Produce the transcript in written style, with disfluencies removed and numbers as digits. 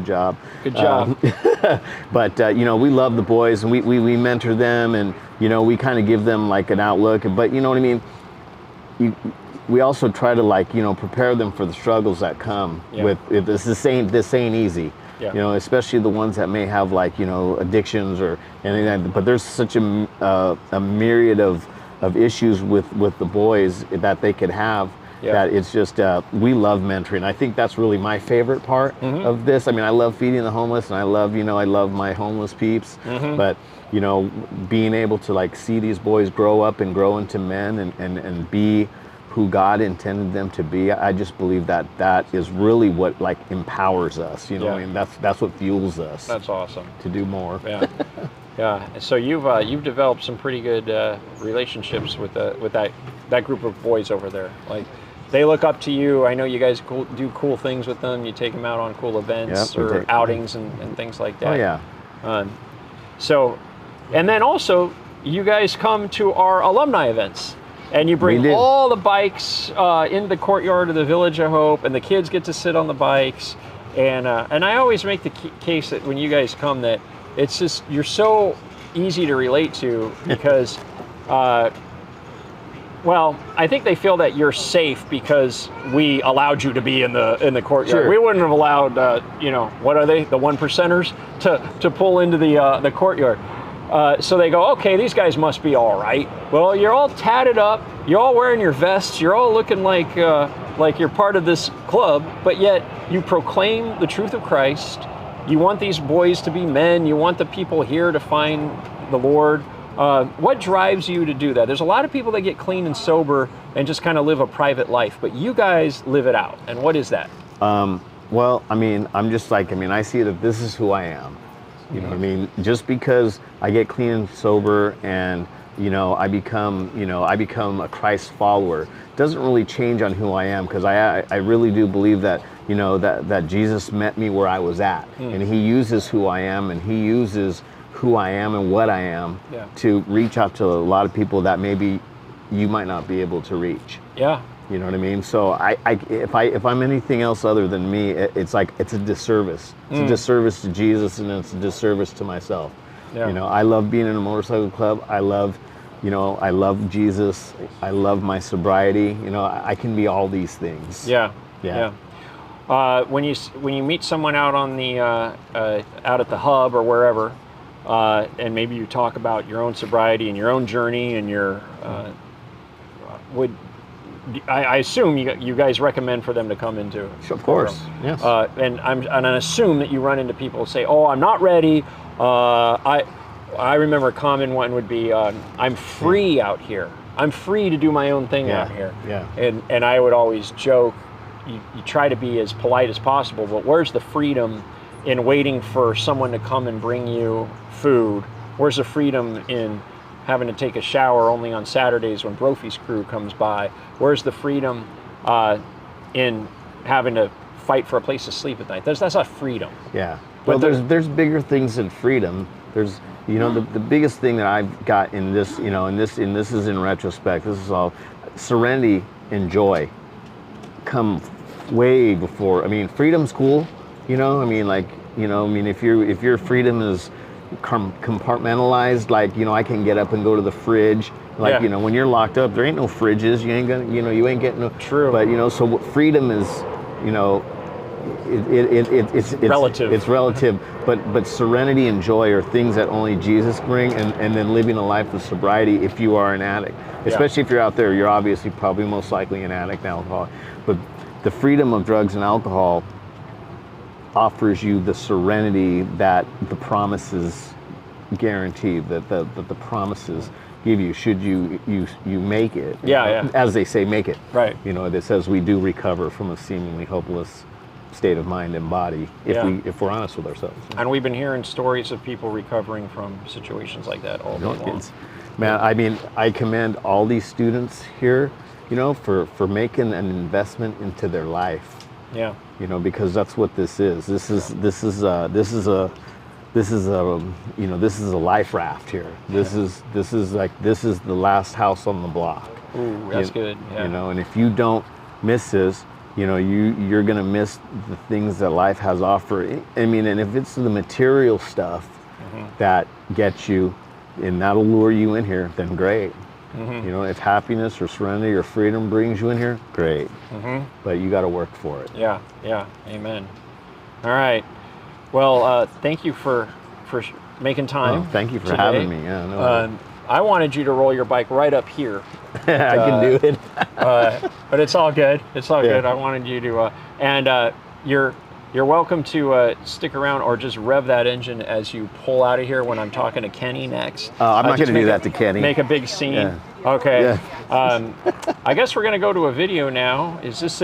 job. Good job. But you know, we love the boys, and we mentor them, and you know, we kind of give them like an outlook. But you know what I mean. We also try to, like, you know, prepare them for the struggles that come with it. This ain't easy. Yeah. You know, especially the ones that may have, like, you know, addictions or anything. But there's such a myriad of issues with the boys that they could have. Yeah. That it's just we love mentoring. I think that's really my favorite part of this. I mean, I love feeding the homeless, and I love my homeless peeps. But you know, being able to, like, see these boys grow up and grow into men and be who God intended them to be, I just believe that is really what, like, empowers us. You know, I mean, that's what fuels us. That's awesome. To do more. Yeah. Yeah. So you've developed some pretty good relationships with that group of boys over there. Like, they look up to you. I know you guys do cool things with them. You take them out on cool events or outings and things like that. Oh yeah. So, and then also you guys come to our alumni events. And you bring all the bikes into the courtyard of the Village of Hope, and the kids get to sit on the bikes. And I always make the case that when you guys come, that it's just, you're so easy to relate to because, well, I think they feel that you're safe because we allowed you to be in the courtyard. Sure. We wouldn't have allowed, you know, what are they, the one percenters, to pull into the courtyard. So they go, okay, these guys must be all right. Well, you're all tatted up, you're all wearing your vests, you're all looking like you're part of this club, but yet you proclaim the truth of Christ. You want these boys to be men. You want the people here to find the Lord. What drives you to do that? There's a lot of people that get clean and sober and just kind of live a private life, but you guys live it out. And what is that? Well, I mean, I'm just like, I mean, I see that this is who I am. You know what I mean? Just because I get clean and sober and, you know, I become a Christ follower doesn't really change on who I am, because I really do believe that, you know, that Jesus met me where I was at, and he uses who I am, and he uses who I am and what I am to reach out to a lot of people that maybe you might not be able to reach. Yeah. You know what I mean? So if I'm anything else other than me, it's like, it's a disservice. It's a disservice to Jesus, and it's a disservice to myself. Yeah. You know, I love being in a motorcycle club. I love Jesus. I love my sobriety. You know, I can be all these things. Yeah. Yeah. When you meet someone out on the out at the hub or wherever, and maybe you talk about your own sobriety and your own journey and your I assume you guys recommend for them to come into. Of course, yes. And I assume that you run into people who say, "Oh, I'm not ready." I remember a common one would be, "I'm free out here. I'm free to do my own thing out here." Yeah. And I would always joke, you try to be as polite as possible, but where's the freedom in waiting for someone to come and bring you food? Where's the freedom in having to take a shower only on Saturdays when Brofie's crew comes by? Where's the freedom in having to fight for a place to sleep at night? That's not freedom. Yeah. Well, there's bigger things than freedom. There's, you know, the biggest thing that I've got in this, you know, and this is in retrospect, this is all serenity and joy come way before. I mean, freedom's cool, you know. I mean, like, you know, I mean, if your freedom is compartmentalized, like, you know, I can get up and go to the fridge, like, you know, when you're locked up, there ain't no fridges, you ain't gonna, you know, you ain't getting no. True. But, you know, so what freedom is, you know, it's relative. It's relative, but serenity and joy are things that only Jesus bring, and then living a life of sobriety if you are an addict, especially if you're out there, you're obviously probably most likely an addict and alcoholic, but the freedom of drugs and alcohol offers you the serenity that the promises guarantee, that the promises give you, should you make it. As they say, make it. Right. You know, it says we do recover from a seemingly hopeless state of mind and body if we're honest with ourselves. And we've been hearing stories of people recovering from situations like that all day long. Man, I mean, I commend all these students here, you know, for making an investment into their life. Yeah. You know, because that's what this is. This is a life raft here. This is the last house on the block. Ooh, that's good. Yeah. You know, and if you don't miss this, you know, you're gonna miss the things that life has offered. I mean, and if it's the material stuff that gets you, and that'll lure you in here, then great. You know, if happiness or serenity or freedom brings you in here, great. But you got to work for it. Yeah, yeah, amen. All right. Well, thank you for making time. Oh, thank you for today. having me. Yeah, no. I wanted you to roll your bike right up here. I can do it. But it's all good. It's all good. I wanted you to, and you're welcome to stick around or just rev that engine as you pull out of here when I'm talking to Kenny next. I'm not going to do that to Kenny. Make a big scene. Yeah. Okay. Yeah. I guess we're going to go to a video now. Is this